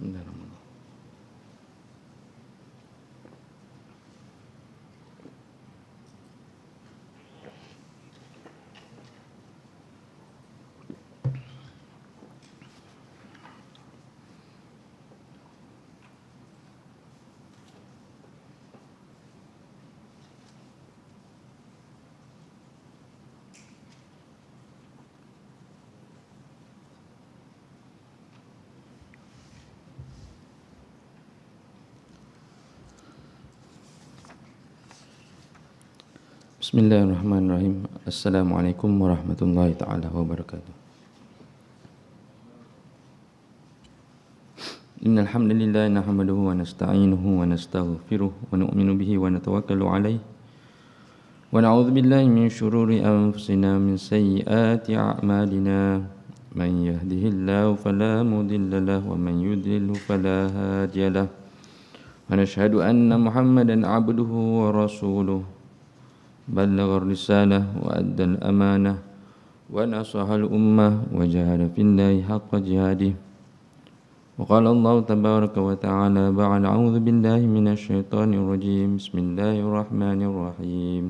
Bismillahirrahmanirrahim. Bismillahirrahmanirrahim. Assalamualaikum warahmatullahi ta'ala wabarakatuh. Innal hamdalillah nahmaduhu wa nasta'inuhu wa nastaghfiruh wa nu'minu bihi wa natawakkalu alayhi wa na'udzu billahi min shururi anfusina min sayyiati a'malina man yahdihillahu fala mudilla lahu wa man yudlilhu fala hadiya lahu wa nashhadu anna Muhammadan 'abduhu wa rasuluh بلغ الرسالة وأدى الأمانة ونصح الأمة وجاهد في الله حق جهاده وقال الله تبارك وتعالى بعد أعوذ بالله من الشيطان الرجيم بسم الله الرحمن الرحيم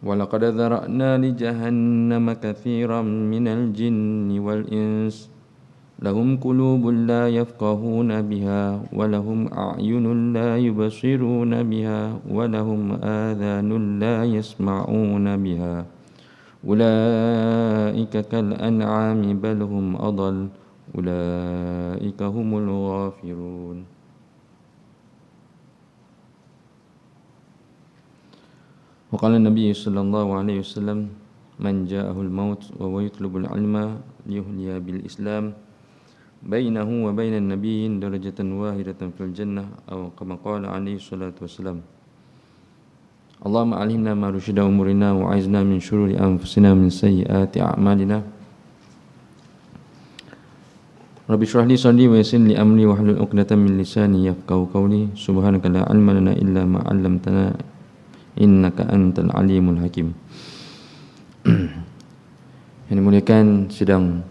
ولقد ذرأنا لجهنم كثيرا من الجن والإنس لهم قلوب لا يفقهون بها ولهم أعين لا يبصرون بها ولهم آذان لا يسمعون بها أولئك كالأنعام بل هم أضل أولئك هم الغافلون. وقال النبي صلى الله عليه وسلم من جاءه الموت وهو يطلب العلم ليحيى بالإسلام بينه وبين النبي درجة واحدة في الجنة أو كما قال عليه الصلاة والسلام اللهم علمنا ما رشد أمورنا وعزنا من شرور أنفسنا من سيئات أعمالنا رب اشرح لي صدري ويسر لي أمري واحلل عقدة من لساني يفقهوا قولي سبحانك لا علم لنا إلا ما علمتنا إنك أنت العليم الحكيم. Yang dimuliakan sidang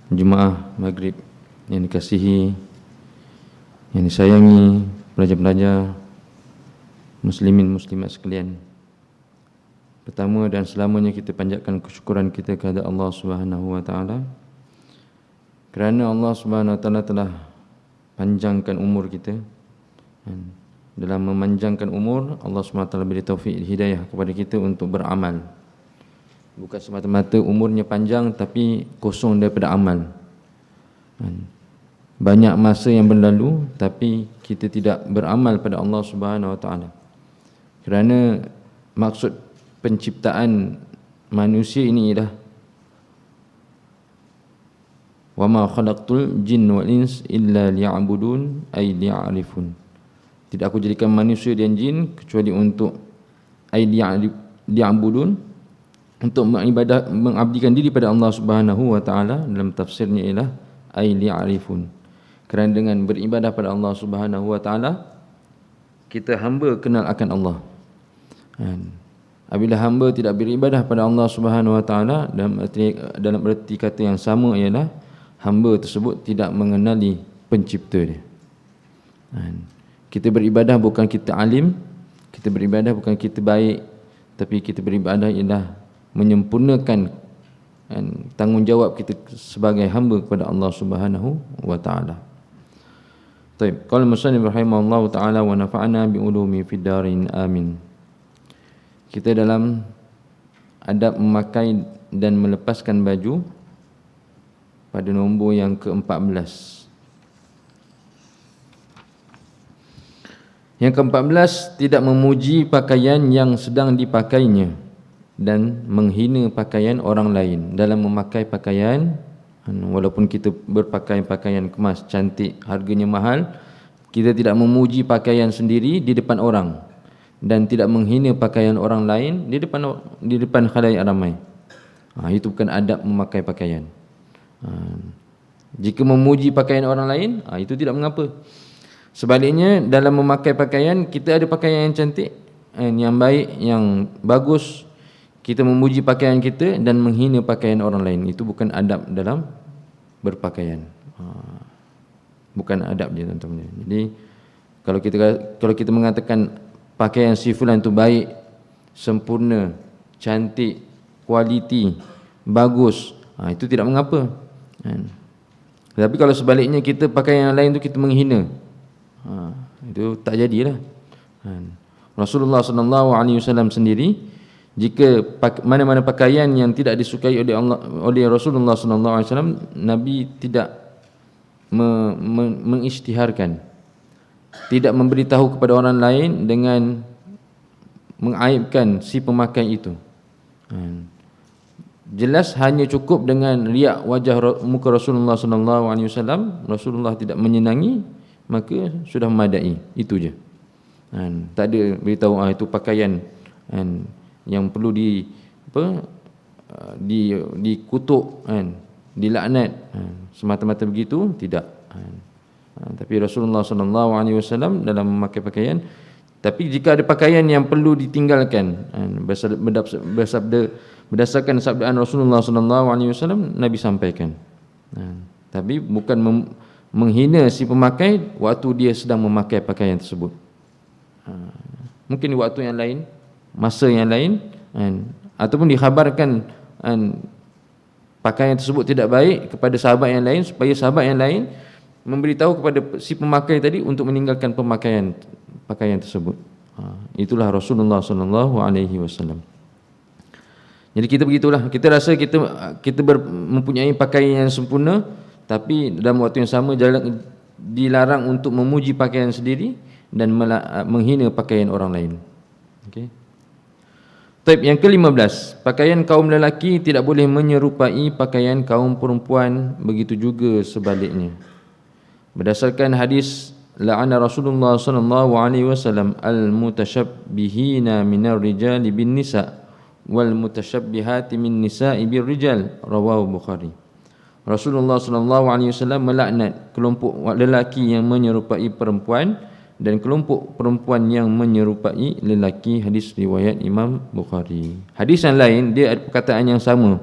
Jemaah Maghrib yang dikasihi, yang disayangi pelajar-pelajar muslimin muslimat sekalian. Pertama dan selamanya kita panjatkan kesyukuran kita kepada Allah Subhanahu wa taala kerana Allah Subhanahu wa taala telah panjangkan umur kita. Dan dalam memanjangkan umur, Allah Subhanahu wa taala beri taufik hidayah kepada kita untuk beramal. Bukan semata-mata umurnya panjang tapi kosong daripada amal. Banyak masa yang berlalu tapi kita tidak beramal pada Allah Subhanahu wa taala. Kerana maksud penciptaan manusia ini ialah wa ma khalaqtul jinna wal ins illa liya'budun ay liya'rifun. Tidak aku jadikan manusia dan jin kecuali untuk ay liya'budun, untuk beribadah, mengabdikan diri pada Allah Subhanahu wa taala. Dalam tafsirnya ialah ay liya'rifun. Kerana dengan beribadah pada Allah Subhanahu wa taala kita hamba kenal akan Allah. Apabila hamba tidak beribadah pada Allah Subhanahu wa taala, dalam erti kata yang sama ialah hamba tersebut tidak mengenali pencipta dia. Kita beribadah bukan kita alim, kita beribadah bukan kita baik, tapi kita beribadah ialah menyempurnakan tanggungjawab kita sebagai hamba kepada Allah Subhanahu wa taala. Baik, qala musannif rahimahullahu taala wa nafa'ana bi ulumi fid darin amin. Kita dalam adab memakai dan melepaskan baju pada nombor yang ke-14. Yang ke-14, tidak memuji pakaian yang sedang dipakainya dan menghina pakaian orang lain. Dalam memakai pakaian, walaupun kita berpakaian pakaian kemas, cantik, harganya mahal, kita tidak memuji pakaian sendiri di depan orang dan tidak menghina pakaian orang lain di depan khalayak ramai. Itu bukan adab memakai pakaian. Jika memuji pakaian orang lain, itu tidak mengapa. Sebaliknya, dalam memakai pakaian, kita ada pakaian yang cantik, yang baik, yang bagus, kita memuji pakaian kita dan menghina pakaian orang lain. Itu bukan adab dalam berpakaian. Bukan adab dia tuan-tuan. Jadi kalau kita mengatakan pakaian si fulan tu baik, sempurna, cantik, kualiti, bagus, itu tidak mengapa. Tapi kalau sebaliknya kita pakai yang lain tu kita menghina, itu tak jadilah. Rasulullah SAW sendiri, jika mana-mana pakaian yang tidak disukai oleh Rasulullah SAW, Nabi tidak mengisytiharkan, tidak memberitahu kepada orang lain dengan mengaibkan si pemakai itu. Jelas hanya cukup dengan riak wajah muka Rasulullah SAW, Rasulullah tidak menyenangi, maka sudah memadai, itu je. Tak ada beritahu itu pakaian yang perlu dikutuk, dilaknat, semata-mata begitu, tidak. Tapi Rasulullah SAW dalam memakai pakaian, tapi jika ada pakaian yang perlu ditinggalkan, berdasarkan sabdaan Rasulullah SAW, Nabi sampaikan. Tapi bukan menghina si pemakai waktu dia sedang memakai pakaian tersebut. Mungkin di waktu yang lain, masa yang lain, ataupun dikhabarkan pakaian tersebut tidak baik kepada sahabat yang lain, supaya sahabat yang lain memberitahu kepada si pemakai tadi untuk meninggalkan pakaian tersebut. Itulah Rasulullah SAW. Jadi kita begitulah, kita rasa kita mempunyai pakaian yang sempurna, tapi dalam waktu yang sama dilarang untuk memuji pakaian sendiri dan menghina pakaian orang lain. Okey. Taib yang ke-15, pakaian kaum lelaki tidak boleh menyerupai pakaian kaum perempuan, begitu juga sebaliknya. Berdasarkan hadis, la'ana Rasulullah SAW al-mutasyabbihina minar rijali bin nisa wal mutasyabbihati min nisa'i bir rijal, rawahu Bukhari. Rasulullah SAW melaknat kelompok lelaki yang menyerupai perempuan dan kelompok perempuan yang menyerupai lelaki. Hadis riwayat Imam Bukhari. Hadis yang lain dia ada perkataan yang sama,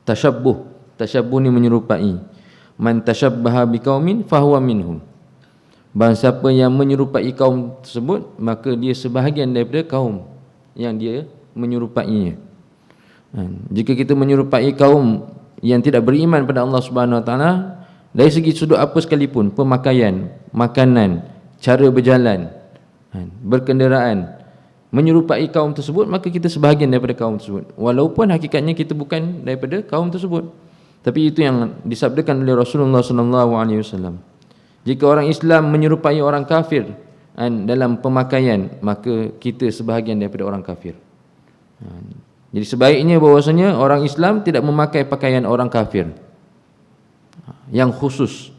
Tashabbuh ni menyerupai. Man tashabbaha biqaumin fahuwa minhum. Barang siapa yang menyerupai kaum tersebut, maka dia sebahagian daripada kaum yang dia menyerupainya. Jika kita menyerupai kaum yang tidak beriman pada Allah Subhanahu Wa Taala, dari segi sudut apa sekalipun, pemakaian, makanan, cara berjalan, berkenderaan, menyerupai kaum tersebut, maka kita sebahagian daripada kaum tersebut, walaupun hakikatnya kita bukan daripada kaum tersebut. Tapi itu yang disabdakan oleh Rasulullah SAW. Jika orang Islam menyerupai orang kafir dalam pemakaian, maka kita sebahagian daripada orang kafir. Jadi sebaiknya bahwasanya orang Islam tidak memakai pakaian orang kafir yang khusus.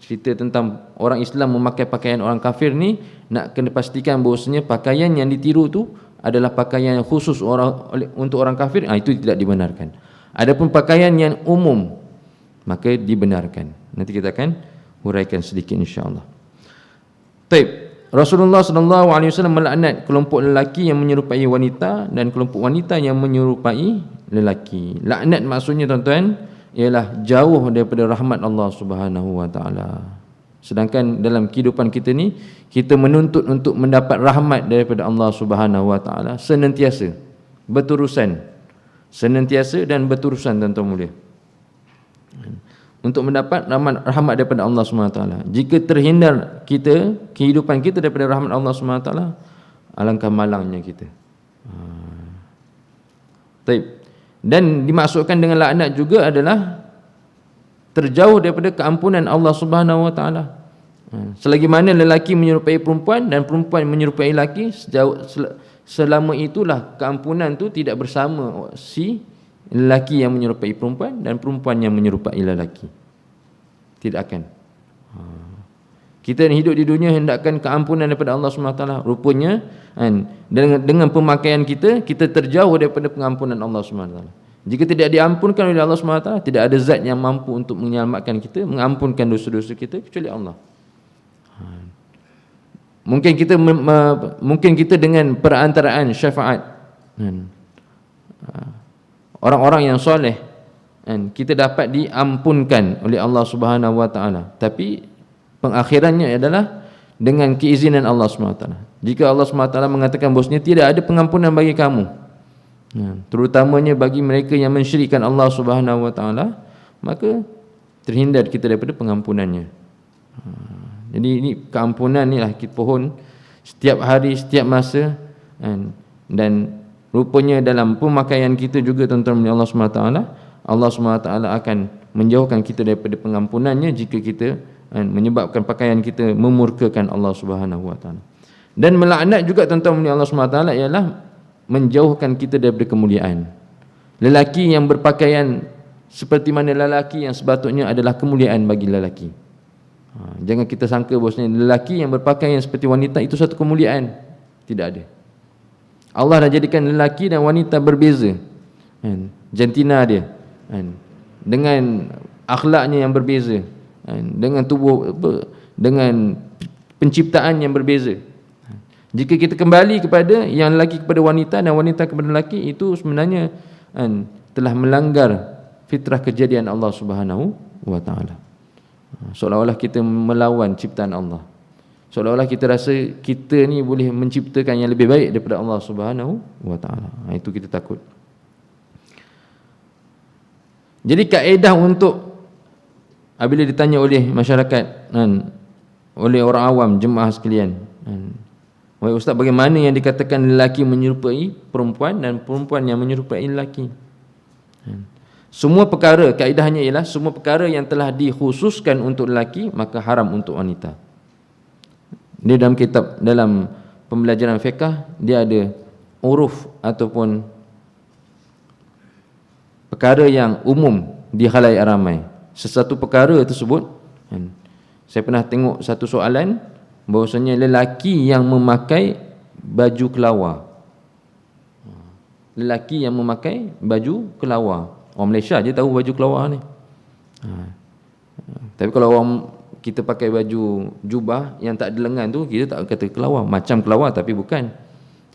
Cerita tentang orang Islam memakai pakaian orang kafir ni, nak kena pastikan bahwasanya pakaian yang ditiru tu adalah pakaian yang khusus untuk orang kafir, itu tidak dibenarkan. Adapun pakaian yang umum, maka dibenarkan. Nanti kita akan huraikan sedikit insya-Allah. Baik. Rasulullah SAW melaknat kelompok lelaki yang menyerupai wanita dan kelompok wanita yang menyerupai lelaki. Laknat maksudnya tuan-tuan ialah jauh daripada rahmat Allah Subhanahu Wa Taala. Sedangkan dalam kehidupan kita ni, kita menuntut untuk mendapat rahmat daripada Allah Subhanahu Wa Taala senantiasa, berterusan, senantiasa dan berterusan, tuan-tuan mulia. Untuk mendapat rahmat daripada Allah SWT. Jika terhindar kehidupan kita daripada rahmat Allah SWT, alangkah malangnya kita. Dan dimaksudkan dengan laknat juga adalah terjauh daripada keampunan Allah Subhanahu Wa Taala. Selagi mana lelaki menyerupai perempuan dan perempuan menyerupai lelaki, selama itulah keampunan tu tidak bersama si lelaki yang menyerupai perempuan dan perempuan yang menyerupai lelaki. Tidak akan. Kita hidup di dunia hendakkan keampunan daripada Allah SWT. Rupanya dengan pemakaian kita terjauh daripada pengampunan Allah SWT. Jika tidak diampunkan oleh Allah SWT, tidak ada zat yang mampu untuk menyelamatkan kita, mengampunkan dosa-dosa kita kecuali Allah. Mungkin kita dengan perantaraan syafaat orang-orang yang soleh, kan, kita dapat diampunkan oleh Allah Subhanahu wa taala. Tapi pengakhirannya adalah dengan keizinan Allah Subhanahu wa taala. Jika Allah Subhanahu wa taala mengatakan bahwasanya tidak ada pengampunan bagi kamu, terutamanya bagi mereka yang mensyirikkan Allah Subhanahu wa taala, maka terhindar kita daripada pengampunannya. Jadi ini keampunan ni lah kita pohon setiap hari, setiap masa, dan rupanya dalam pemakaian kita juga tuan-tuan Allah SWT, Allah SWT akan menjauhkan kita daripada pengampunannya jika kita menyebabkan pakaian kita memurkakan Allah Subhanahu Wa Taala. Dan melaknat juga tuan-tuan Allah SWT ialah menjauhkan kita daripada kemuliaan. Lelaki yang berpakaian seperti mana lelaki yang sepatutnya adalah kemuliaan bagi lelaki. Jangan kita sangka bahwasanya lelaki yang berpakaian seperti wanita itu satu kemuliaan. Tidak ada. Allah dah jadikan lelaki dan wanita berbeza, jantina dia, dengan akhlaknya yang berbeza, dengan tubuh, dengan penciptaan yang berbeza. Jika kita kembali kepada yang lelaki kepada wanita dan wanita kepada lelaki, itu sebenarnya telah melanggar fitrah kejadian Allah Subhanahu wa taala. Seolah-olah kita melawan ciptaan Allah. Seolah-olah kita rasa kita ni boleh menciptakan yang lebih baik daripada Allah Subhanahu wa taala. Itu kita takut. Jadi kaedah untuk apabila ditanya oleh masyarakat, oleh orang awam, jemaah sekalian, wahai ustaz, bagaimana yang dikatakan lelaki menyerupai perempuan dan perempuan yang menyerupai lelaki? Semua perkara, kaedahnya ialah semua perkara yang telah dikhususkan untuk lelaki maka haram untuk wanita. Dia dalam kitab, dalam pembelajaran fiqh, dia ada uruf ataupun perkara yang umum di khalayak ramai. Sesuatu perkara tersebut, saya pernah tengok satu soalan bahawasanya lelaki yang memakai baju kelawar, lelaki yang memakai baju kelawar, orang Malaysia je tahu baju kelawar ni. Tapi kalau orang kita pakai baju jubah yang tak ada lengan tu, kita tak kata kelawar. Macam kelawar tapi bukan.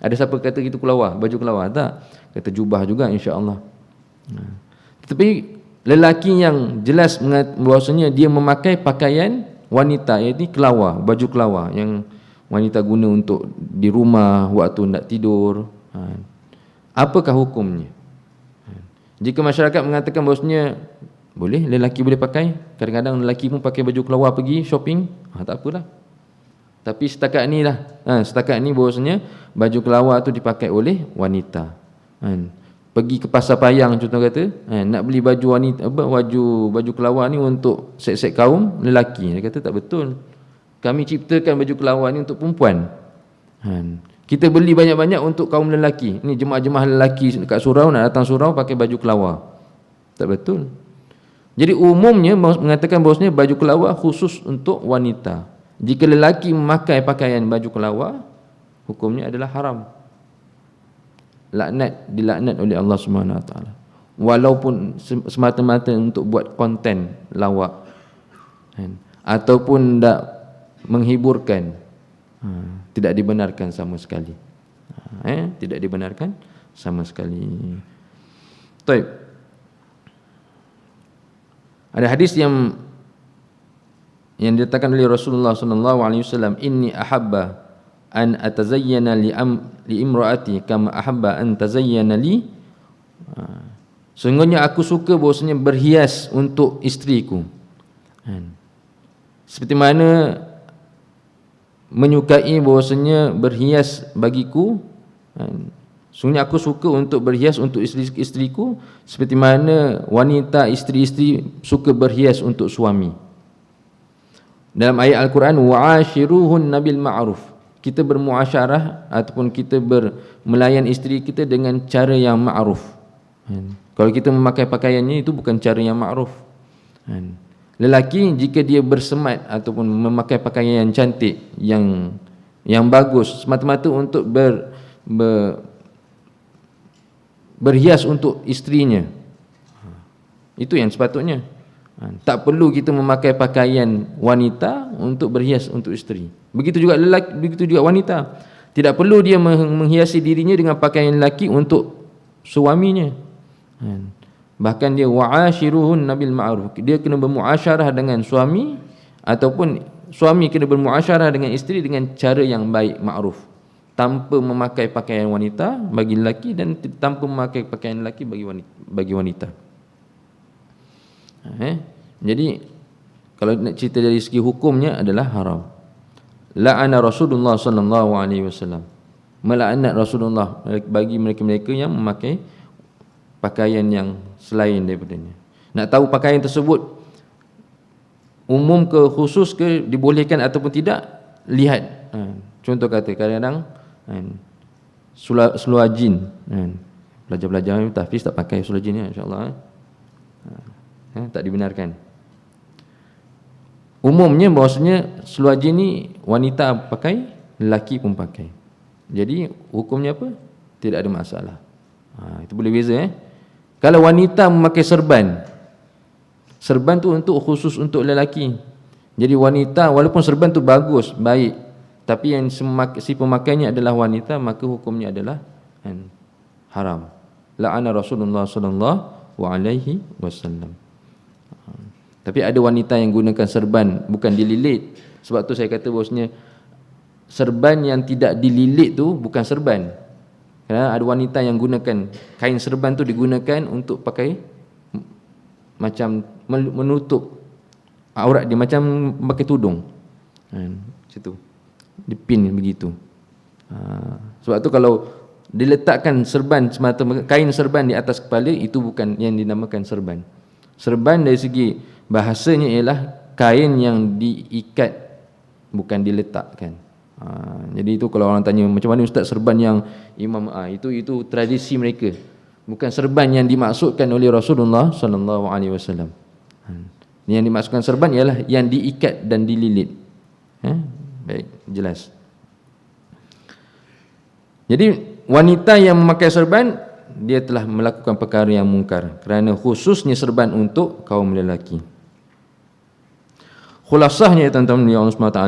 Ada siapa kata itu kelawar, baju kelawar? Tak. Kata jubah juga, insya-Allah. Tetapi lelaki yang jelas bahawasanya dia memakai pakaian wanita, iaitu kelawar, baju kelawar yang wanita guna untuk di rumah waktu nak tidur. Apakah hukumnya? Jika masyarakat mengatakan bahawasanya boleh, lelaki boleh pakai, kadang-kadang lelaki pun pakai baju kelawar pergi shopping, tak apalah. Tapi setakat ni lah, setakat ni bahawasanya baju kelawar tu dipakai oleh wanita. Pergi ke pasar payang contoh kata, nak beli baju wanita, baju kelawar ni untuk set-set kaum lelaki. Dia kata tak betul. Kami ciptakan baju kelawar ni untuk perempuan. Kita beli banyak-banyak untuk kaum lelaki. Ni jemaah-jemaah lelaki dekat surau nak datang surau pakai baju kelawar. Tak betul. Jadi umumnya mengatakan bahawasanya baju kelawar khusus untuk wanita. Jika lelaki memakai pakaian baju kelawar, hukumnya adalah haram. Dilaknat oleh Allah Subhanahu wa taala. Walaupun semata-mata untuk buat konten lawak, ataupun tak menghiburkan, tidak dibenarkan sama sekali. Tidak dibenarkan sama sekali. Baik. Ada hadis yang diletakkan oleh Rasulullah sallallahu alaihi wasallam, inni ahabba an atazayyana li imraati kama ahabba an tazayyana li. Sesungguhnya aku suka bahwasanya berhias untuk isteriku, seperti mana menyukai bahwasanya berhias bagiku. Sesungguhnya aku suka untuk berhias untuk isteriku seperti mana wanita isteri-isteri suka berhias untuk suami. Dalam ayat Al-Quran, wa'ashiruhunna bil ma'ruf, kita bermuasyarah ataupun kita melayan isteri kita dengan cara yang ma'ruf. Kalau kita memakai pakaiannya itu bukan cara yang ma'ruf. Lelaki jika dia bersemat ataupun memakai pakaian yang cantik, yang bagus semata-mata untuk berhias untuk isterinya, itu yang sepatutnya. Tak perlu kita memakai pakaian wanita untuk berhias untuk isteri. Begitu juga lelaki, begitu juga wanita. Tidak perlu dia menghiasi dirinya dengan pakaian lelaki untuk suaminya. Bahkan dia wa'ashiruhun nabil ma'ruf. Dia kena bermuasyarah dengan suami, ataupun suami kena bermuasyarah dengan isteri dengan cara yang baik, ma'ruf, tanpa memakai pakaian wanita bagi lelaki dan tanpa memakai pakaian lelaki bagi wanita. Jadi kalau nak cerita dari segi hukumnya adalah haram. La'ana Rasulullah sallallahu alaihi wasallam, melaknat Rasulullah bagi mereka-mereka yang memakai pakaian yang selain daripadanya. Nak tahu pakaian tersebut umum ke khusus ke, dibolehkan ataupun tidak, lihat. Contoh kata kadang-kadang seluar jin, pelajar-pelajar tahfiz tak pakai seluar jin, insya-Allah tak dibenarkan. Umumnya bahawasanya seluar jin ni wanita pakai, lelaki pun pakai. Jadi hukumnya apa? Tidak ada masalah. Itu boleh beza. Kalau wanita memakai serban, serban tu khusus untuk lelaki. Jadi wanita walaupun serban tu bagus, baik, tapi yang si pemakainya adalah wanita, maka hukumnya adalah haram. La'ana Rasulullah sallallahu alaihi wasallam. Tapi ada wanita yang gunakan serban bukan dililit. Sebab tu saya kata bahawasanya serban yang tidak dililit tu bukan serban. Kerana ada wanita yang gunakan kain serban tu digunakan untuk pakai macam menutup aurat dia, macam pakai tudung. Situ dipin begitu. Sebab tu kalau diletakkan serban semata, kain serban di atas kepala, itu bukan yang dinamakan serban. Serban dari segi bahasanya ialah kain yang diikat, bukan diletakkan. Jadi itu kalau orang tanya macam mana ustaz serban yang imam, itu tradisi mereka, bukan serban yang dimaksudkan oleh Rasulullah sallallahu alaihi wasallam. Yang dimaksudkan serban ialah yang diikat dan dililit. Baik, jelas. Jadi wanita yang memakai serban, dia telah melakukan perkara yang mungkar, kerana khususnya serban untuk kaum lelaki. Khulasahnya tuan-tuan yang Allah SWT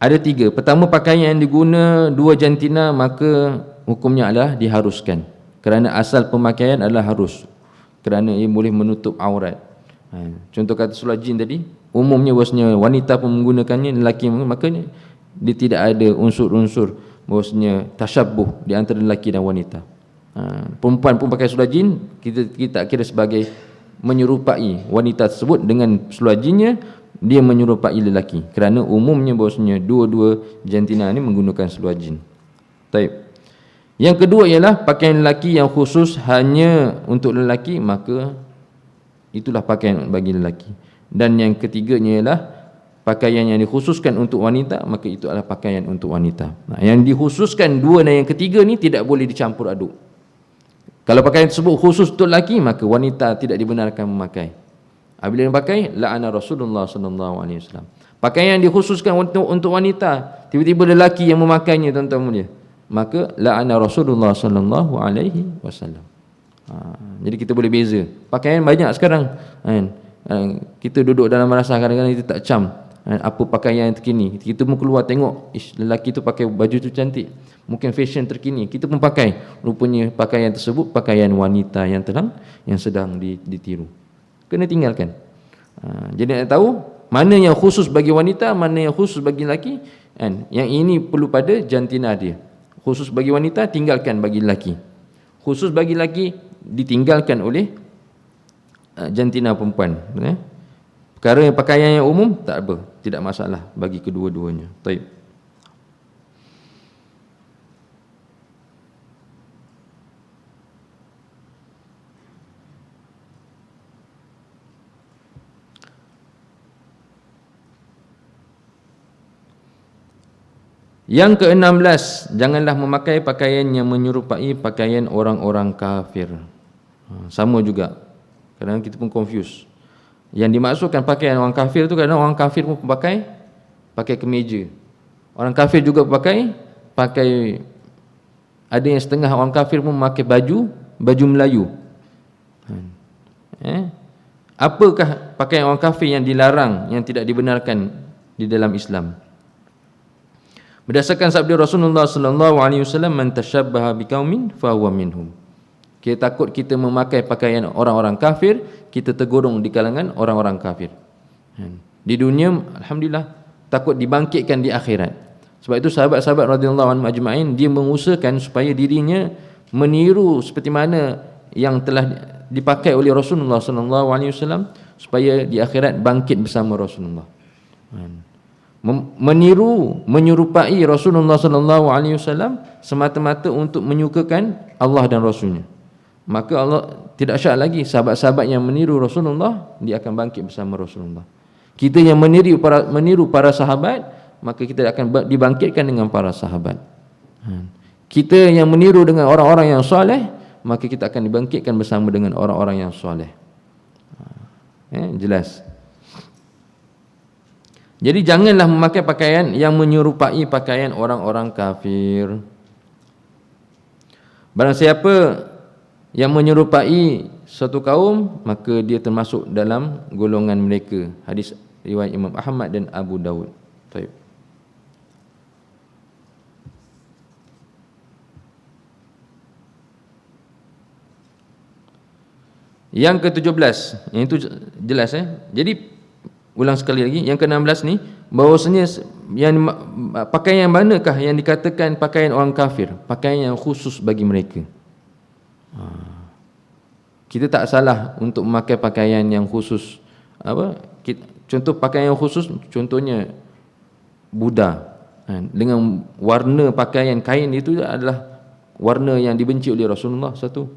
ada 3. Pertama, pakaian yang diguna dua jantina maka hukumnya adalah diharuskan, kerana asal pemakaian adalah harus, kerana ia boleh menutup aurat. Contoh kata seluar jin tadi, umumnya bahasanya wanita pun menggunakannya, lelaki makanya dia tidak ada unsur-unsur bahasanya tasyabbuh di antara lelaki dan wanita. Perempuan pun pakai seluar jin, kita kira sebagai menyerupai wanita tersebut dengan seluar jinnya, dia menyerupai lelaki, kerana umumnya bahasanya dua-dua jantina ini menggunakan seluar jin. Baik. Yang kedua ialah pakaian lelaki yang khusus hanya untuk lelaki, maka itulah pakaian bagi lelaki. Dan yang ketiganya ialah pakaian yang dikhususkan untuk wanita, maka itu adalah pakaian untuk wanita. Yang dikhususkan dua dan yang ketiga ni tidak boleh dicampur aduk. Kalau pakaian tersebut khusus untuk lelaki, maka wanita tidak dibenarkan memakai. Apabila yang pakai, la'ana Rasulullah sallallahu alaihi wasallam. Pakaian yang dikhususkan untuk wanita, tiba-tiba lelaki yang memakainya, tuan-tuan mulia, maka la'ana Rasulullah sallallahu alaihi wasallam. Jadi kita boleh beza. Pakaian banyak sekarang. Kita duduk dalam madrasah, kadang-kadang kita tak cam apa pakaian yang terkini. Kita pun keluar tengok, lelaki tu pakai baju tu cantik, mungkin fashion terkini, kita pun pakai. Rupanya pakaian tersebut pakaian wanita yang sedang ditiru. Kena tinggalkan. Jadi nak tahu mana yang khusus bagi wanita, mana yang khusus bagi lelaki, yang ini perlu pada jantina dia. Khusus bagi wanita, tinggalkan bagi lelaki. Khusus bagi lelaki, ditinggalkan oleh jantina perempuan. Perkara yang pakaian yang umum tak apa, tidak masalah bagi kedua-duanya. Baik. Yang ke-16, janganlah memakai pakaian yang menyerupai pakaian orang-orang kafir. Sama juga, kadang kita pun confuse. Yang dimaksudkan pakaian orang kafir tu, kadang orang kafir pun pakai kemeja. Orang kafir juga pakai ada yang setengah orang kafir pun memakai baju Melayu. Apakah pakaian orang kafir yang dilarang, yang tidak dibenarkan di dalam Islam? Berdasarkan sabda Rasulullah sallallahu alaihi wasallam, man tashabbaha biqaumin fa huwa minhum. Kita takut kita memakai pakaian orang-orang kafir, kita tergolong di kalangan orang-orang kafir. Di dunia alhamdulillah, takut dibangkitkan di akhirat. Sebab itu sahabat-sahabat radhiyallahu anhum ajma'in, dia mengusahakan supaya dirinya meniru seperti mana yang telah dipakai oleh Rasulullah sallallahu alaihi wasallam, supaya di akhirat bangkit bersama Rasulullah. Meniru, menyerupai Rasulullah sallallahu alaihi wasallam semata-mata untuk menyukakan Allah dan Rasulnya. Maka Allah tidak syak lagi sahabat-sahabat yang meniru Rasulullah, dia akan bangkit bersama Rasulullah. Kita yang meniru para sahabat, maka kita akan dibangkitkan dengan para sahabat. Kita yang meniru dengan orang-orang yang soleh, maka kita akan dibangkitkan bersama dengan orang-orang yang soleh. Jelas. Jadi janganlah memakai pakaian yang menyerupai pakaian orang-orang kafir. Barang siapa yang menyerupai satu kaum, maka dia termasuk dalam golongan mereka. Hadis riwayat Imam Ahmad dan Abu Dawud. Baik. Yang ke-17, yang itu jelas Jadi ulang sekali lagi, yang ke-16 ni, bahawasanya yang pakaian yang manakah yang dikatakan pakaian orang kafir, pakaian yang khusus bagi mereka. Kita tak salah untuk memakai pakaian yang khusus. Contoh pakaian yang khusus, contohnya Buddha, dengan warna pakaian kain itu adalah warna yang dibenci oleh Rasulullah. Satu,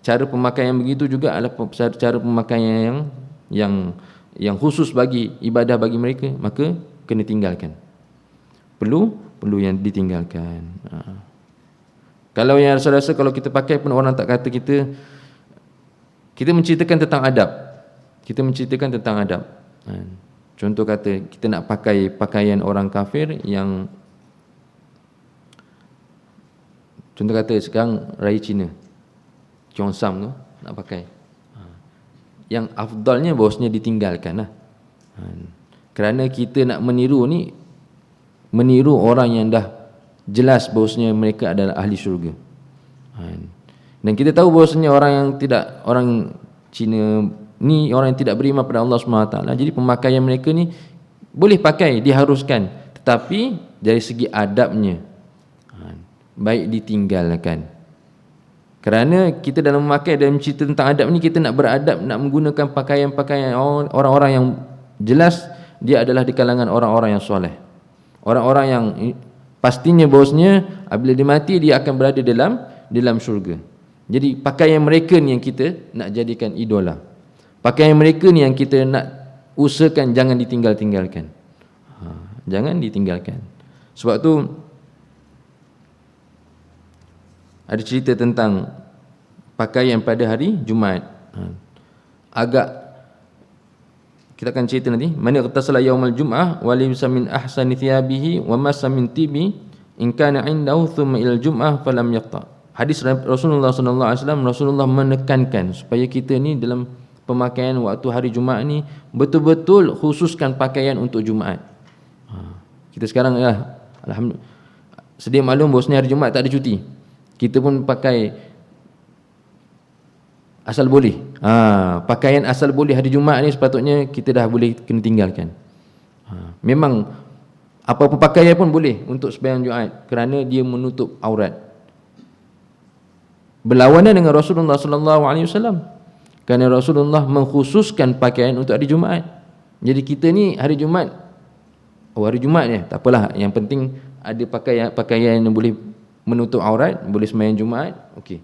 cara pemakaian begitu juga adalah cara pemakaian yang khusus bagi ibadah bagi mereka, maka kena tinggalkan. Perlu yang ditinggalkan. Kalau yang rasa-rasa kalau kita pakai pun orang tak kata kita menceritakan tentang adab. Kita menceritakan tentang adab. Contoh kata kita nak pakai pakaian orang kafir yang, contoh kata sekarang Raya Cina, Cheongsam tu nak pakai. Yang afdalnya bahawasanya ditinggalkan lah. Kerana kita nak meniru ni, meniru orang yang dah jelas bahawasanya mereka adalah ahli syurga. Dan kita tahu bahawasanya orang Cina ni orang yang tidak beriman pada Allah SWT. Jadi pemakaian mereka ni boleh pakai, diharuskan, tetapi dari segi adabnya baik ditinggalkan. Kerana kita dalam memakai dan cerita tentang adab ni, kita nak beradab, nak menggunakan pakaian-pakaian orang-orang yang jelas dia adalah di kalangan orang-orang yang soleh, orang-orang yang pastinya bahawasanya apabila dia mati dia akan berada dalam syurga. Jadi pakaian mereka ni yang kita nak jadikan idola, pakaian mereka ni yang kita nak usahakan jangan ditinggalkan. Jangan ditinggalkan. Sebab tu ada cerita tentang pakaian pada hari Jumaat. Agak kita akan cerita nanti. Man ightasala yaumal jum'ah wa limsa min ahsani thiyabihi wa massa min tibi in kana 'indahu thumma ilal jum'ah falam yaqta. Hadis Rasulullah sallallahu alaihi wasallam, Rasulullah menekankan supaya kita ni dalam pemakaian waktu hari Jumaat ni betul-betul khususkan pakaian untuk Jumaat. Kita sekarang alhamdulillah sedia maklum bahawasanya hari Jumaat tak ada cuti. Kita pun pakai asal boleh. Pakaian asal boleh hari Jumaat ni sepatutnya kita dah boleh kena tinggalkan. Memang apa-apa pakaian pun boleh untuk sembahyang Jumaat kerana dia menutup aurat. Berlawanan dengan Rasulullah sallallahu alaihi wasallam. Kerana Rasulullah mengkhususkan pakaian untuk hari Jumaat. Jadi kita ni hari Jumaat, hari Jumaat ni tak apalah, yang penting ada pakaian yang boleh menutup aurat, boleh sembahyang Jumaat, okey.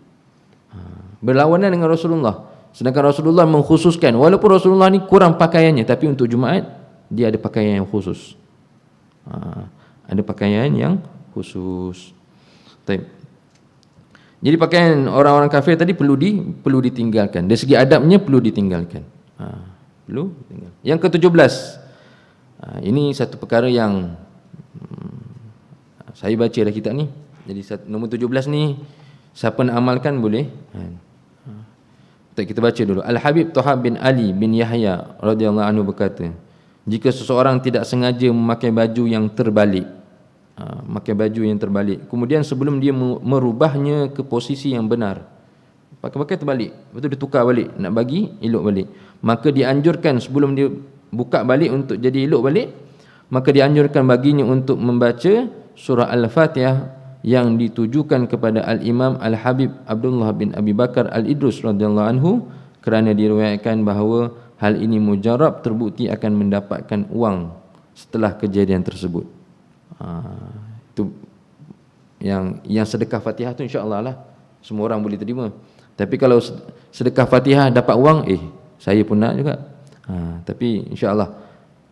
Berlawanan dengan Rasulullah. Sedangkan Rasulullah mengkhususkan, walaupun Rasulullah ni kurang pakaiannya, tapi untuk Jumaat dia ada pakaian yang khusus. Ada pakaian yang khusus. Baik. Jadi pakaian orang-orang kafir tadi perlu ditinggalkan. Dari segi adabnya perlu ditinggalkan. Perlu ditinggalkan. Yang ke-17. Ini satu perkara yang saya baca dah kitab ni. Jadi nombor 17 ni siapa nak amalkan boleh. Kita baca dulu. Al-Habib Thaha bin Ali bin Yahya radhiyallahu anhu berkata, jika seseorang tidak sengaja memakai baju yang terbalik, kemudian sebelum dia merubahnya ke posisi yang benar, pakai terbalik, lepas tu dia tukar balik, nak bagi elok balik. Maka dianjurkan sebelum dia buka balik untuk jadi elok balik, maka dianjurkan baginya untuk membaca surah Al-Fatihah yang ditujukan kepada Al-Imam Al-Habib Abdullah bin Abi Bakar Al-Idrus radhiyallahu anhu, kerana diriwayatkan bahawa hal ini mujarab terbukti akan mendapatkan uang setelah kejadian tersebut. Itu yang sedekah Fatihah tu insya-Allah lah semua orang boleh terima. Tapi kalau sedekah Fatihah dapat wang, saya pun nak juga. Tapi insya-Allah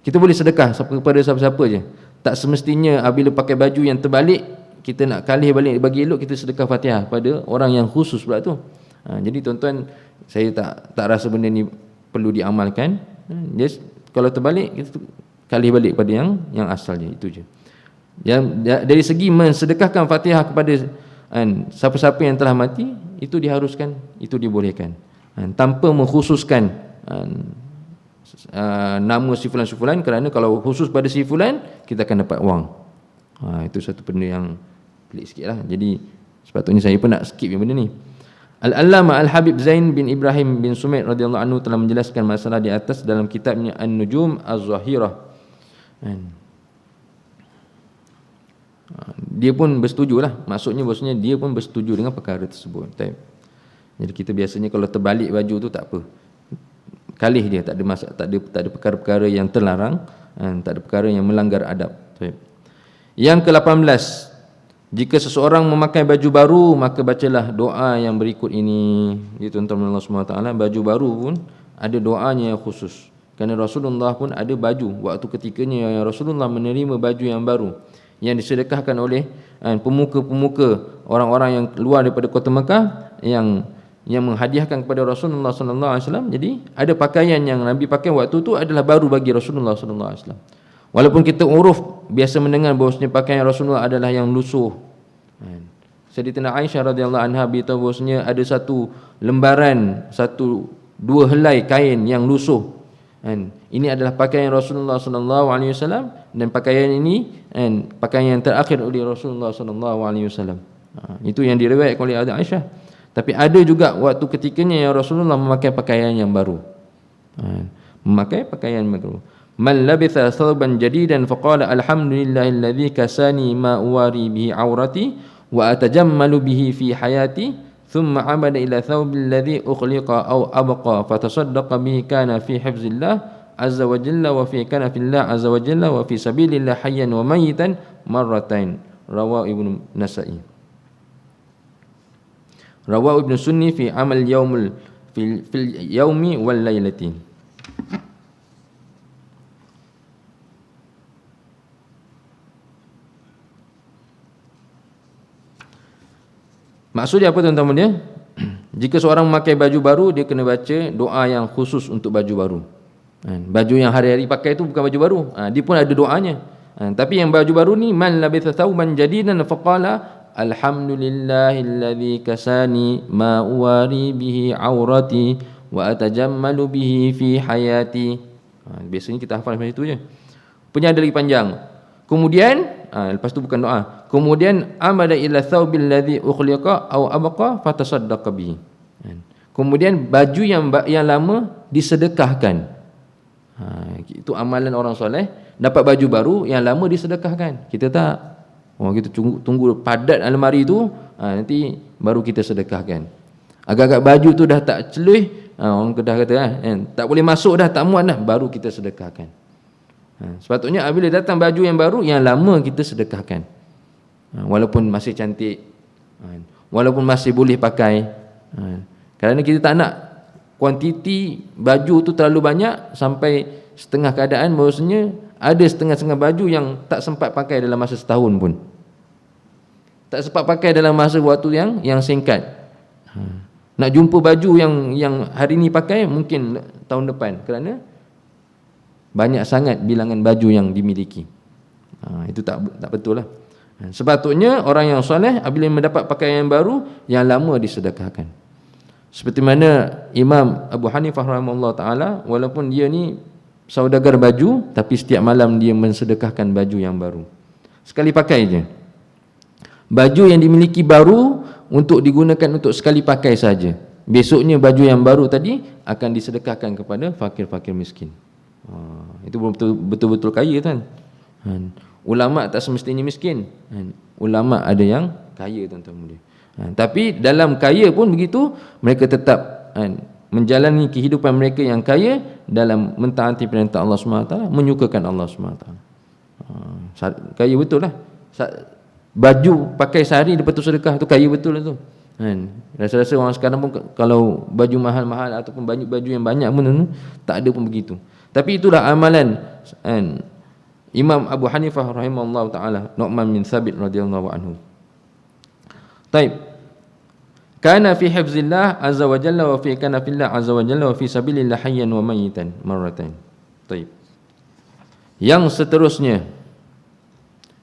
kita boleh sedekah kepada siapa-siapa je. Tak semestinya bila pakai baju yang terbalik kita nak kalih balik bagi elok, kita sedekah Fatihah pada orang yang khusus pula tu. Jadi tuan-tuan, saya tak rasa benda ni perlu diamalkan. Just kalau terbalik kita kalih balik pada yang asal je, itu je. Yang dari segi mensedekahkan Fatihah kepada siapa-siapa yang telah mati, itu diharuskan, itu dibolehkan, tanpa mengkhususkan nama si fulan-fulan, kerana kalau khusus pada si fulan kita akan dapat wang. Itu satu benda yang pelik sikit lah. Jadi sepatutnya saya pun nak skip yang benda ni. Al-Allamah Al-Habib Zain bin Ibrahim bin Sumaid radhiyallahu anhu telah menjelaskan masalah di atas dalam kitabnya An-Nujum Az-Zahirah. Dia pun bersetuju lah, maksudnya dia pun bersetuju dengan perkara tersebut. Jadi kita biasanya kalau terbalik baju tu tak apa, kalih dia, tak ada perkara-perkara yang terlarang, tak ada perkara yang melanggar adab. Yang ke-18, jika seseorang memakai baju baru, maka bacalah doa yang berikut ini. Jadi tuan-tuan Allah SWT, baju baru pun ada doanya yang khusus. Kerana Rasulullah pun ada baju waktu ketikanya yang Rasulullah menerima baju yang baru yang disedekahkan oleh pemuka-pemuka orang-orang yang keluar daripada kota Mekah yang menghadiahkan kepada Rasulullah sallallahu alaihi wasallam. Jadi ada pakaian yang Nabi pakai waktu tu adalah baru bagi Rasulullah sallallahu alaihi wasallam. Walaupun kita uruf biasa mendengar bahawasanya pakaian Rasulullah adalah yang lusuh. Sayyidatina Aisyah radhiyallahu anha beritahu bahawasanya ada satu lembaran, dua helai kain yang lusuh. Ini adalah pakaian Rasulullah sallallahu alaihi wasallam, dan pakaian ini pakaian yang terakhir oleh Rasulullah sallallahu alaihi wasallam. Itu yang diriwayatkan oleh Aisyah. Tapi ada juga waktu ketikanya yang Rasulullah memakai pakaian yang baru. Memakai pakaian baru. Man labitha thawban jadidan faqala alhamdulillahilladzi kasani ma uwari bihi aurati wa atajammalu bihi fi hayati thumma abada ila thawbil ladzi ukhliqa aw abqa fatasaddaqa bihi kana fi hifzillah azza wa jalla wa fi kana fillah azza wa jalla wa fi sabilillah hayyan wa mayitan marratain. Rawahu Ibnu Nasa'i. Rawahu Ibnu Sunni fi amal yaumil fil yaumi wal lailati. Maksudnya apa tuan-tuan dia? Jika seorang memakai baju baru, dia kena baca doa yang khusus untuk baju baru. Baju yang hari-hari pakai itu bukan baju baru, dia pun ada doanya. Tapi yang baju baru ni, man labitha thawban jadidan faqala alhamdulillahilladzi kasani ma uwari bihi aurati wa atajammalu bihi fi hayati. Biasanya kita hafal macam itu je. Punya ada lagi panjang. Kemudian lepas tu bukan doa. Kemudian amada ila thawbil ladzi ukhliqa aw abqa fatasaddaqa bihi. Kemudian baju yang lama disedekahkan. Itu amalan orang soleh, dapat baju baru yang lama disedekahkan. Kita tak. Kita tunggu padat almari tu, nanti baru kita sedekahkan. Agak-agak baju tu dah tak celuih, orang Kedah kata tak boleh masuk dah, tak muat dah, baru kita sedekahkan. Sepatutnya apabila datang baju yang baru, yang lama kita sedekahkan. Walaupun masih cantik, walaupun masih boleh pakai. Kerana kita tak nak kuantiti baju tu terlalu banyak sampai setengah keadaan bahawasanya ada setengah-setengah baju yang tak sempat pakai dalam masa setahun pun. Tak sempat pakai dalam masa waktu yang singkat. Nak jumpa baju yang hari ni pakai mungkin tahun depan, kerana banyak sangat bilangan baju yang dimiliki. Itu tak betul lah. Sepatutnya orang yang soleh apabila mendapat pakaian yang baru, yang lama disedekahkan. Seperti mana Imam Abu Hanifah rahimahullah ta'ala, walaupun dia ni saudagar baju, tapi setiap malam dia mensedekahkan baju yang baru. Sekali pakai je. Baju yang dimiliki baru untuk digunakan untuk sekali pakai saja. besoknya baju yang baru tadi akan disedekahkan kepada fakir-fakir miskin. Itu betul-betul kaya kan. Ulama tak semestinya miskin. Ulama ada yang kaya tuan-tuan mulia. Tapi dalam kaya pun begitu, mereka tetap menjalani kehidupan mereka yang kaya dalam mentaati perintah Allah SWT, menyukakan Allah SWT. Kaya betul lah. Baju pakai sehari lepas tu sedekah, tu kaya betul lah tu. Rasa-rasa orang sekarang pun kalau baju mahal-mahal ataupun baju yang banyak pun tak ada pun begitu. Tapi itulah amalan Imam Abu Hanifah rahimahullah ta'ala, Nu'man bin Thabit radhiyallahu anhu. Taib. Kana fi hifzillah azza wa jalla wa fi kana fillah azza wa jalla wa fi sabilillah hayyan wa mayitan marratain. Taib. Yang seterusnya,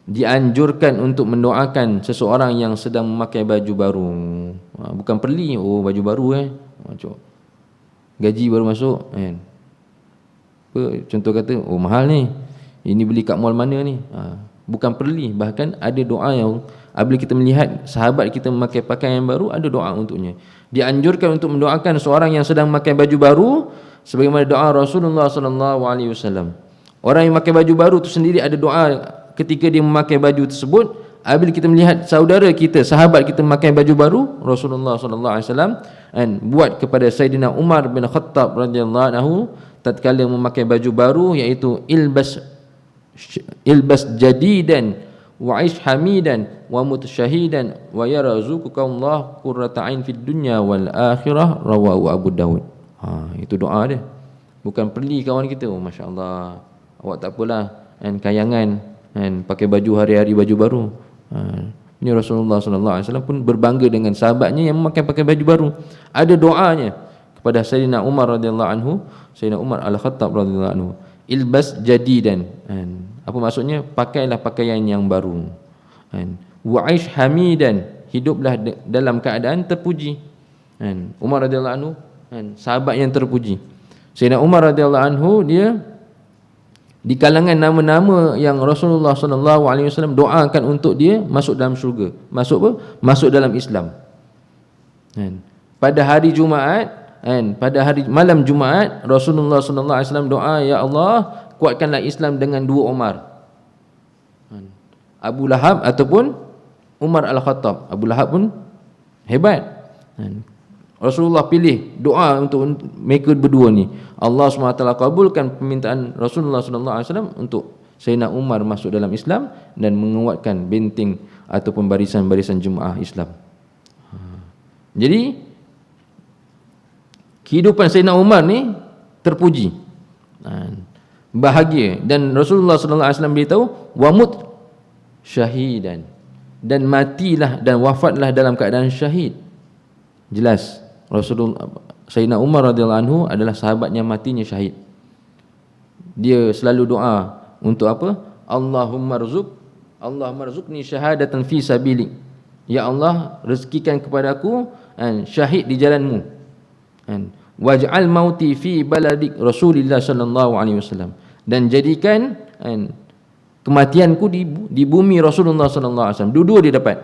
dianjurkan untuk mendoakan seseorang yang sedang memakai baju baru. Bukan perli, baju baru gaji baru masuk kan. Contoh kata, mahal ni, ini beli kat mall mana ni. Bukan perli. Bahkan ada doa yang apabila kita melihat sahabat kita memakai pakaian yang baru, ada doa untuknya. Dianjurkan untuk mendoakan seorang yang sedang memakai baju baru sebagaimana doa Rasulullah SAW. Orang yang memakai baju baru tu sendiri ada doa ketika dia memakai baju tersebut. Apabila kita melihat saudara kita, sahabat kita memakai baju baru, Rasulullah SAW buat kepada Sayyidina Umar bin Khattab radhiyallahu anhu tatkala memakai baju baru, iaitu ilbas jadidan wa aish hamidan wa mutasyahidan wa yarzuquka Allah qurrata ain fid dunya wal akhirah, rawahu Abu Daud. Itu doa dia. Bukan perli kawan kita, masya-Allah, awak tak apalah kayangan pakai baju hari-hari baju baru. Ini Rasulullah SAW pun berbangga dengan sahabatnya yang pakai baju baru. Ada doanya kepada Sayyidina Umar radhiyallahu anhu, Sayyidina Umar Al-Khattab radhiyallahu anhu, ilbas jadidan. Apa maksudnya? Pakailah pakaian yang baru. Wa'ish hamidan, hiduplah dalam keadaan terpuji. Umar radhiyallahu anhu sahabat yang terpuji. Sayyidina Umar radhiyallahu anhu, dia di kalangan nama-nama yang Rasulullah SAW doakan untuk dia masuk dalam syurga. Masuk apa? Masuk dalam Islam. Pada hari Jumaat, pada hari malam Jumaat, Rasulullah SAW doa, ya Allah, kuatkanlah Islam dengan dua Umar, Abu Lahab ataupun Umar Al-Khattab. Abu Lahab pun hebat. Rasulullah pilih doa untuk mereka berdua ni. Allah SWT kabulkan permintaan Rasulullah SAW untuk Sayyidina Umar masuk dalam Islam dan menguatkan benteng ataupun barisan-barisan jemaah Islam. Jadi kehidupan Sayyidina Umar ni terpuji, bahagia. Dan Rasulullah SAW beritahu, wamut syahidan, dan matilah dan wafatlah dalam keadaan syahid. Jelas Rasulullah, Sayyidina Umar radhiyallahu anhu adalah sahabatnya matinya syahid. Dia selalu doa untuk apa? Allahumma rzuqni syahadatan fi sabilik. Ya Allah, rezekikan kepada aku syahid di jalanmu. Waj'al mauti fi baladik Rasulillah sallallahu alaihi wasallam, dan jadikan kematianku di bumi Rasulullah sallallahu alaihi wasallam. Dua-dua dia dapat.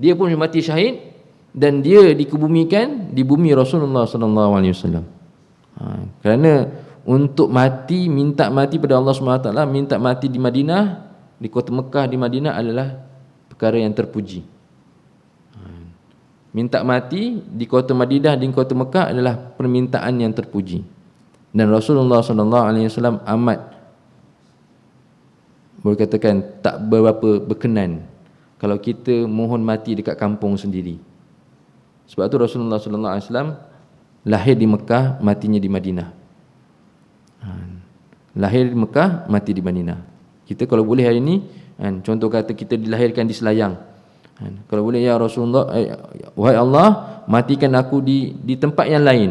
Dia pun mati syahid dan dia dikebumikan di bumi Rasulullah sallallahu alaihi wasallam. Kerana untuk mati, minta mati pada Allah SWT, minta mati di Madinah, di kota Mekah, di Madinah adalah perkara yang terpuji. Minta mati di kota Madinah, di kota Mekah adalah permintaan yang terpuji. Dan Rasulullah SAW amat, boleh katakan, tak berapa berkenan kalau kita mohon mati dekat kampung sendiri. Sebab tu Rasulullah SAW lahir di Mekah, matinya di Madinah. Lahir di Mekah, mati di Madinah. Kita kalau boleh hari ini, contoh kata kita dilahirkan di Selayang, kalau boleh, ya Rasulullah, wahai Allah, matikan aku di tempat yang lain.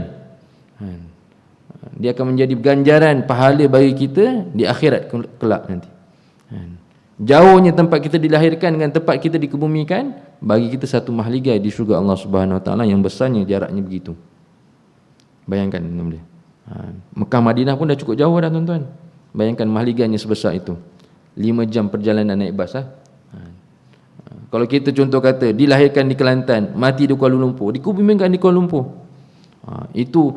Dia akan menjadi ganjaran pahala bagi kita di akhirat kelak nanti. Jauhnya tempat kita dilahirkan dengan tempat kita dikebumikan, bagi kita satu mahligai di syurga Allah Subhanahu Wa Taala yang besarnya jaraknya begitu. Bayangkan, Mekah Madinah pun dah cukup jauh dah tuan-tuan. Bayangkan mahligainya sebesar itu. 5 jam perjalanan naik bas. Kalau kita contoh kata dilahirkan di Kelantan, mati di Kuala Lumpur, dikebumikan di Kuala Lumpur, Itu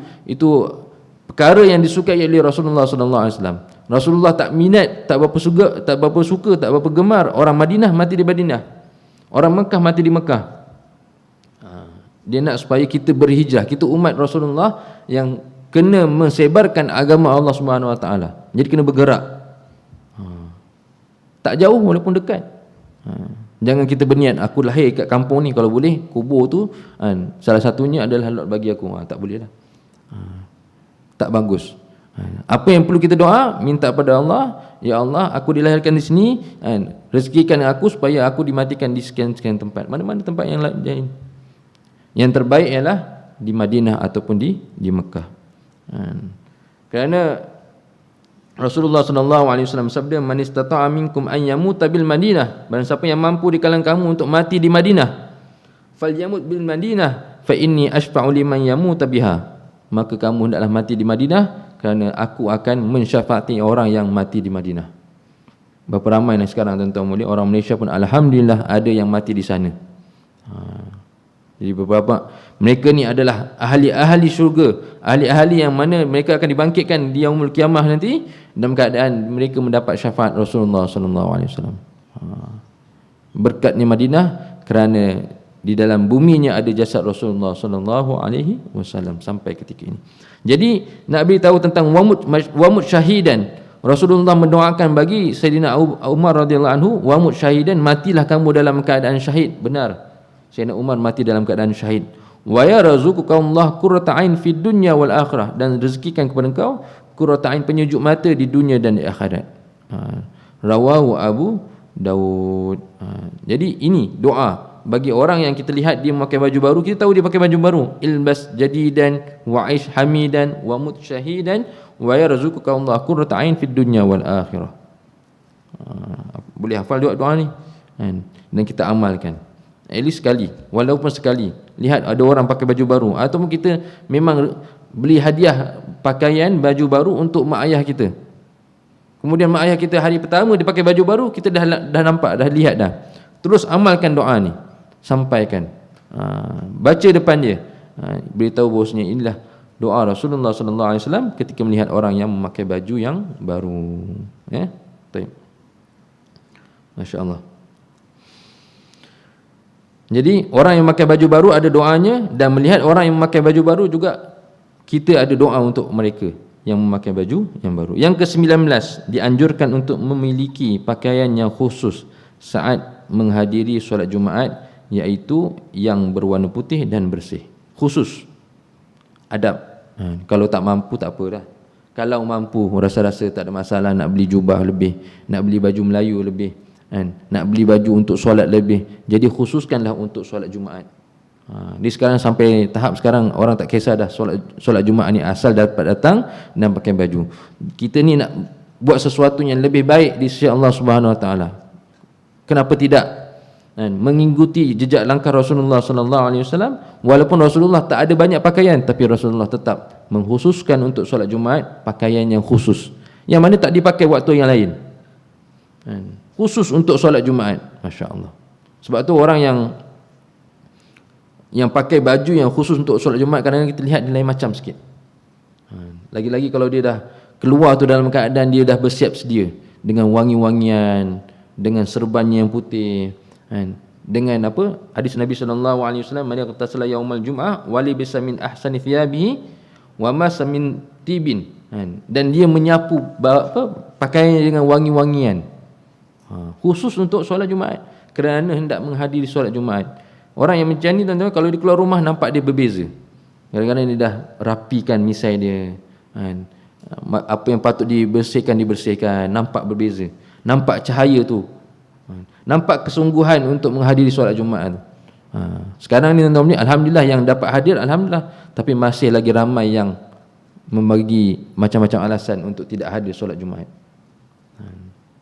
perkara yang disukai oleh Rasulullah sallallahu alaihi wasallam. Rasulullah tak minat, tak berapa suka, tak berapa gemar orang Madinah mati di Madinah, orang Mekah mati di Mekah. Dia nak supaya kita berhijrah, kita umat Rasulullah yang kena mensebarkan agama Allah Subhanahu Wa Taala. Jadi kena bergerak. Tak jauh walaupun dekat. Jangan kita berniat aku lahir kat kampung ni, kalau boleh kubur tu salah satunya adalah Lord bagi aku. Tak boleh lah. Tak bagus. Apa yang perlu kita doa, minta pada Allah, ya Allah, aku dilahirkan di sini, rezekikan aku supaya aku dimatikan di sekian-sekian tempat. Mana-mana tempat yang lain. Yang terbaik ialah di Madinah ataupun di Mekah. Kerana Rasulullah sallallahu alaihi wasallam sabda, man istata'a minkum an yamuta bil Madinah, barang siapa yang mampu di kalangan kamu untuk mati di Madinah, falyamut bil Madinah fa inni ashfa'u liman yamuta biha, maka kamu hendaklah mati di Madinah kerana aku akan mensyafaati orang yang mati di Madinah. Berapa ramai sekarang tuan-tuan mulia, orang Malaysia pun alhamdulillah ada yang mati di sana. Jadi beberapa mereka ni adalah ahli-ahli syurga, ahli-ahli yang mana mereka akan dibangkitkan di yaumul kiamah nanti dalam keadaan mereka mendapat syafaat Rasulullah sallallahu alaihi wasallam. Berkatnya Madinah kerana di dalam buminya ada jasad Rasulullah sallallahu alaihi wasallam sampai ketika ini. Jadi nak beritahu tentang wamut syahidan, Rasulullah mendoakan bagi Sayyidina Umar radhiyallahu anhu, wamut syahidan, matilah kamu dalam keadaan syahid. Benar, Sayyidina Umar mati dalam keadaan syahid. Wa yarzuqukallahu qurrata ain fid dunya wal akhirah, dan rezekikan kepada engkau qurrata ain, penyejuk mata di dunia dan di akhirat. Rawahu Abu Daud. Jadi ini doa bagi orang yang kita lihat dia memakai baju baru, kita tahu dia pakai baju baru, ilbas jadidan wa'ish hamidan wa mut syahidan wa yarzuqukallahu qurrata ain fid dunya wal akhirah. Boleh hafal doa-doa ni dan kita amalkan at least sekali, walaupun sekali. Lihat ada orang pakai baju baru, ataupun kita memang beli hadiah pakaian baju baru untuk mak ayah kita, kemudian mak ayah kita hari pertama dia pakai baju baru, kita dah nampak, dah lihat dah. Terus amalkan doa ni, sampaikan, baca depan dia, beritahu bahawasanya inilah doa Rasulullah sallallahu alaihi wasallam ketika melihat orang yang memakai baju yang baru. Baik. Masya-Allah. Jadi orang yang memakai baju baru ada doanya, dan melihat orang yang memakai baju baru juga kita ada doa untuk mereka yang memakai baju yang baru. Yang ke-19, dianjurkan untuk memiliki pakaian yang khusus saat menghadiri solat Jumaat, iaitu yang berwarna putih dan bersih. Khusus adab. Kalau tak mampu tak apa dah. Kalau mampu rasa-rasa tak ada masalah, nak beli jubah lebih, nak beli baju Melayu lebih, nak beli baju untuk solat lebih, jadi khususkanlah untuk solat Jumaat. Di sekarang sampai tahap sekarang orang tak kisah dah solat Jumaat ni, asal dapat datang dan pakai baju. Kita ni nak buat sesuatu yang lebih baik di sisi Allah Subhanahu Wa Taala. Kenapa tidak mengikuti jejak langkah Rasulullah sallallahu alaihi wasallam? Walaupun Rasulullah tak ada banyak pakaian, tapi Rasulullah tetap mengkhususkan untuk solat Jumaat pakaian yang khusus, yang mana tak dipakai waktu yang lain, khusus untuk solat Jumaat. Masya-Allah. Sebab tu orang yang pakai baju yang khusus untuk solat Jumaat, kadang-kadang kita lihat dia lain macam sikit. Lagi-lagi kalau dia dah keluar tu dalam keadaan dia dah bersiap sedia dengan wangi-wangian, dengan serbannya yang putih, dengan apa, hadis Nabi sallallahu alaihi wasallam, man yaqtasala yaumal jum'ah wali bisa min ahsani thiyabihi wa masa min tibin, dan dia menyapu pakaiannya dengan wangi-wangian, khusus untuk solat Jumaat, kerana hendak menghadiri solat Jumaat. Orang yang macam ni tuan-tuan, kalau dia keluar rumah nampak dia berbeza. Kadang-kadang dia dah rapikan misai dia, apa yang patut dibersihkan, nampak berbeza, nampak cahaya tu, nampak kesungguhan untuk menghadiri solat Jumaat. Sekarang ni tuan-tuan, alhamdulillah yang dapat hadir, alhamdulillah, tapi masih lagi ramai yang membagi macam-macam alasan untuk tidak hadir solat Jumaat.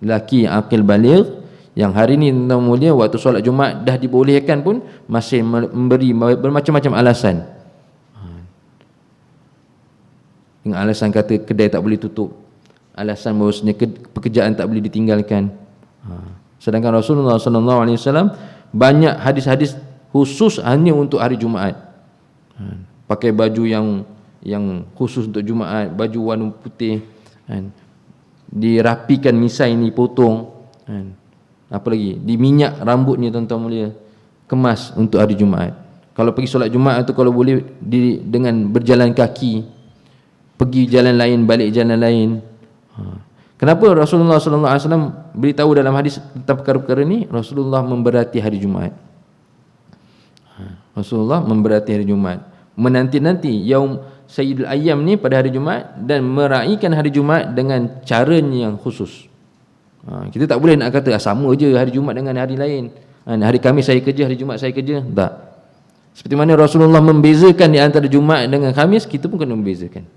Lelaki yang akil baligh, yang hari ni tuan mulia waktu solat Jumaat dah dibolehkan pun masih memberi bermacam-macam alasan. Dengan alasan kata kedai tak boleh tutup, alasan bahawasanya pekerjaan tak boleh ditinggalkan. Sedangkan Rasulullah sallallahu alaihi wasallam banyak hadis-hadis khusus hanya untuk hari Jumaat. pakai baju yang khusus untuk Jumaat, baju warna putih kan, dirapikan misai ni, potong kan, apa lagi, diminyak rambutnya tuan-tuan mulia, kemas untuk hari Jumaat. Kalau pergi solat Jumaat tu kalau boleh dengan berjalan kaki, pergi jalan lain, balik jalan lain. Kenapa Rasulullah sallallahu alaihi wasallam beritahu dalam hadis tentang perkara-perkara ni? Rasulullah memberati hari Jumaat. Rasulullah memberati hari Jumaat, menanti-nanti yaum Sayyidul Ayyam ni pada hari Jumaat, dan meraihkan hari Jumaat dengan caranya yang khusus. Kita tak boleh nak kata sama je hari Jumaat dengan hari lain. Hari Khamis saya kerja, hari Jumaat saya kerja. Tak. Seperti mana Rasulullah membezakan di antara Jumaat dengan Khamis, kita pun kena membezakan.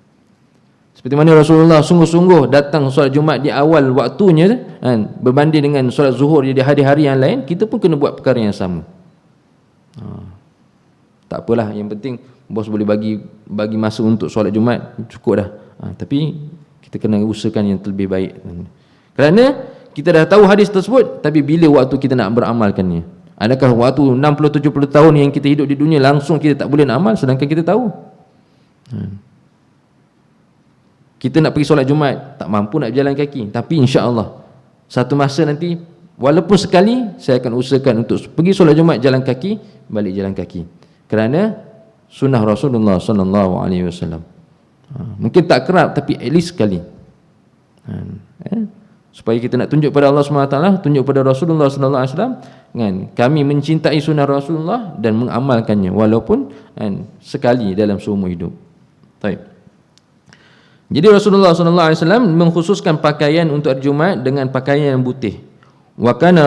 Seperti mana Rasulullah sungguh-sungguh datang solat Jumaat di awal waktunya kan, berbanding dengan solat zuhur di hari-hari yang lain, kita pun kena buat perkara yang sama. Tak apalah, yang penting bos boleh bagi masa untuk solat Jumaat, cukup dah. Tapi kita kena usahakan yang terlebih baik. Kerana kita dah tahu hadis tersebut, tapi bila waktu kita nak beramalkannya? Adakah waktu 60-70 tahun yang kita hidup di dunia langsung kita tak boleh nak amal, sedangkan kita tahu? Kita nak pergi solat Jumaat, tak mampu nak berjalan kaki, tapi insya-Allah satu masa nanti, walaupun sekali, saya akan usahakan untuk pergi solat Jumaat jalan kaki, balik jalan kaki. Kerana sunnah Rasulullah sallallahu alaihi wasallam. Mungkin tak kerap, tapi at least sekali. Supaya kita nak tunjuk pada Allah SWT, tunjuk pada Rasulullah sallallahu alaihi wasallam kan, kami mencintai sunnah Rasulullah dan mengamalkannya walaupun kan, sekali dalam seumur hidup. Baik. Jadi Rasulullah sallallahu alaihi wasallam mengkhususkan pakaian untuk hari Jumaat dengan pakaian yang putih. Wa kana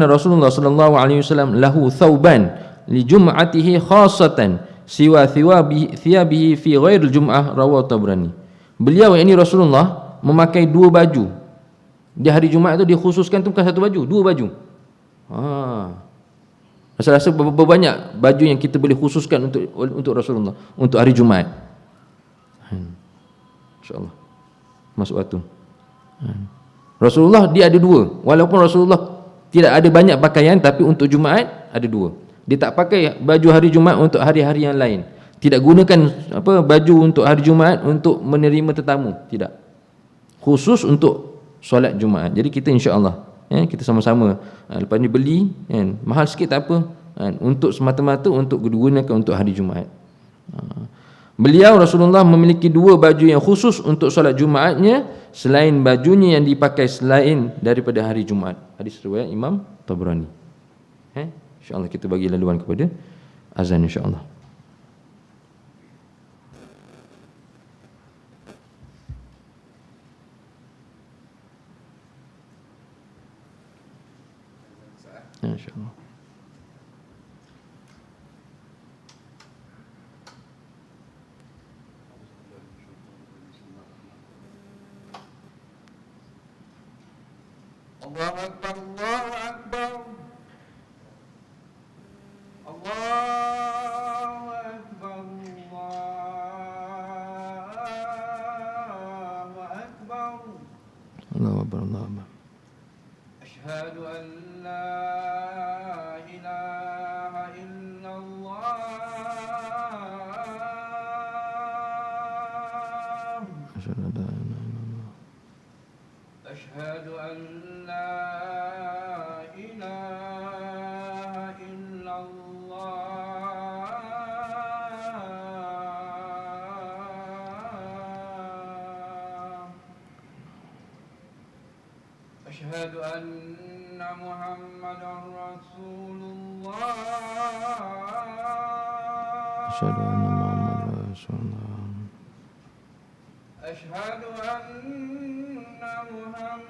Rasulullah sallallahu alaihi wasallam lahu thawban li jum'atihi khassatan siwa thiyabihi fi ghairil jum'ah, rawahu Tabrani. Beliau, yakni Rasulullah, memakai dua baju. Di hari Jumaat tu dia khususkan tu bukan satu baju, dua baju. Rasa-rasa berapa banyak baju yang kita boleh khususkan untuk Rasulullah untuk hari Jumaat. InsyaAllah masuk waktu. Rasulullah dia ada dua. Walaupun Rasulullah tidak ada banyak pakaian, tapi untuk Jumaat ada dua. Dia tak pakai baju hari Jumaat untuk hari-hari yang lain. Tidak gunakan baju untuk hari Jumaat untuk menerima tetamu, tidak. Khusus untuk solat Jumaat. Jadi kita insya-Allah kita sama-sama lepas ni beli mahal sikit tak apa, untuk semata-mata untuk digunakan untuk hari Jumaat. Beliau Rasulullah memiliki dua baju yang khusus untuk solat Jumaatnya selain bajunya yang dipakai selain daripada hari Jumaat. Hadis riwayat Imam Tabrani. InsyaAllah kita bagi laluan kepada azan insyaAllah. InsyaAllah. Allahu Akbar, Allahu Akbar. Allahu Akbar, Allahu Akbar. Allahu Akbar, Allahu Akbar. Asyhadu an la ilaha illallah. Asyhadu an la ilaha illallah. Asyhadu an la ilaha illallah. Asyhadu anna Muhammadar Rasulullah. Asyhadu anna Muhammadar Rasulullah. Asyhadu anna Muhammadar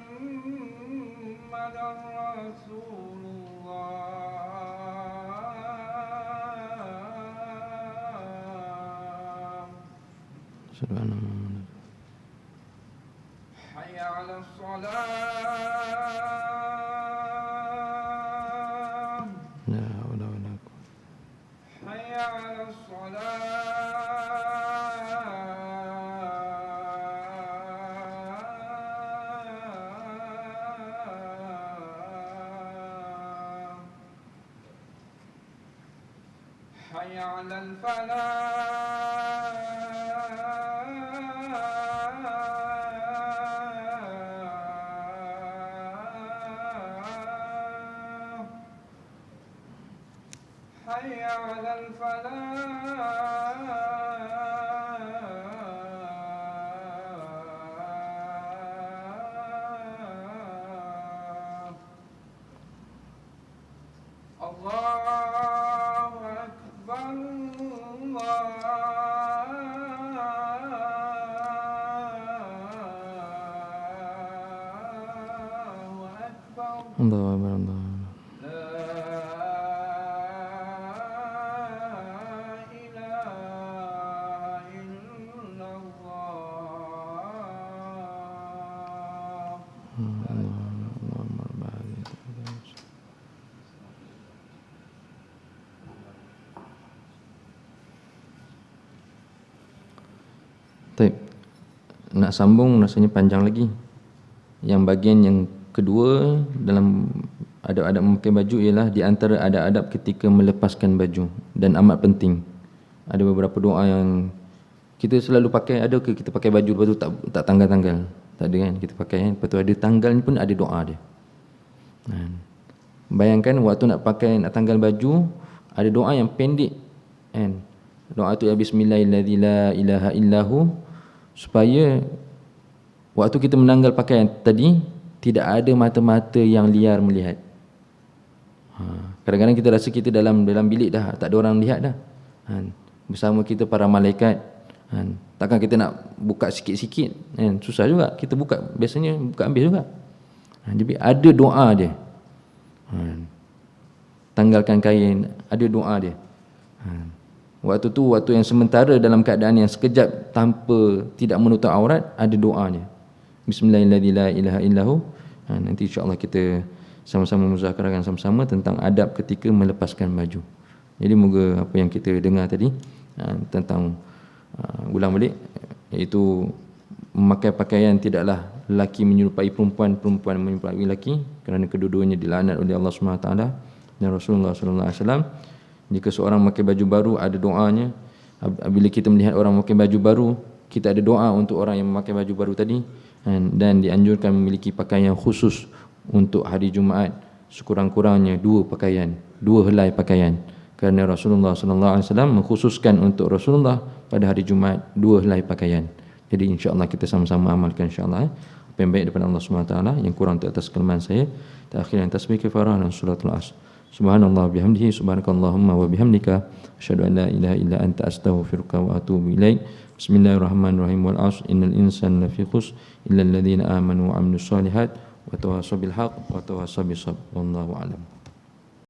Rasulullah. Asyhadu anna Muhammadar. Hayya 'alas shalah. La haula wala quwwata. Hayya 'alas shalah. حي على الفلاح حي على الفلاح الله أكبر الله أكبر Allahu Akbar, Allahu Akbar. لا إله إلا الله Baik. Nak sambung rasanya panjang lagi. Yang bahagian yang kedua dalam adab-adab memakai baju ialah di antara adab-adab ketika melepaskan baju dan amat penting. Ada beberapa doa yang kita selalu pakai. Ada ke kita pakai baju lepas tu tak tanggal-tanggal? Tak ada kan? Kita pakai kan. Lepas tu ada tanggal ni pun ada doa dia. Bayangkan waktu nak tanggal baju, ada doa yang pendek kan. Doa tu ya bismillahirrahmanirrahim la ilaha illahu, supaya waktu kita menanggal pakaian tadi tidak ada mata-mata yang liar melihat. Kadang-kadang kita rasa kita dalam bilik dah, tak ada orang lihat dah. Bersama kita para malaikat. Takkan kita nak buka sikit-sikit kan? Susah juga. Kita buka, biasanya buka habis juga. Jadi ada doa dia. Tanggalkan kain, ada doa dia. Waktu tu waktu yang sementara dalam keadaan yang sekejap tanpa tidak menutup aurat, ada doanya. Bismillahirrahmanirrahim la ilaha illahu. Nanti insya-Allah kita sama-sama muzakarahkan sama-sama tentang adab ketika melepaskan baju. Jadi moga apa yang kita dengar tadi tentang ulang balik, iaitu memakai pakaian tidaklah lelaki menyerupai perempuan, perempuan menyerupai lelaki, kerana kedua-duanya dilaknat oleh Allah SWT dan Rasulullah SAW. Jika seorang memakai baju baru, ada doanya. Bila kita melihat orang memakai baju baru, kita ada doa untuk orang yang memakai baju baru tadi. Dan dianjurkan memiliki pakaian khusus untuk hari Jumaat, sekurang-kurangnya 2 pakaian, 2 helai pakaian. Kerana Rasulullah SAW mengkhususkan untuk Rasulullah pada hari Jumaat 2 helai pakaian. Jadi insya-Allah kita sama-sama amalkan insya-Allah. Apa yang baik daripada Allah SWT, yang kurang tu atas kelemahan saya. Terakhiran tasbih kafarah dan suratul As. Subhanallah bihamdihi, subhanakallahumma wa bihamdika, asyhadu an la ilaha illa anta, astaghfiruka wa atubu ilaik. Bismillahirrahmanirrahim. Wal 'ashr innal insana lafi khusr illa alladhina amanu wa 'amilus solihat wa tawassaw bil haqq wa tawassaw bis sabr. Wallahu a'lam.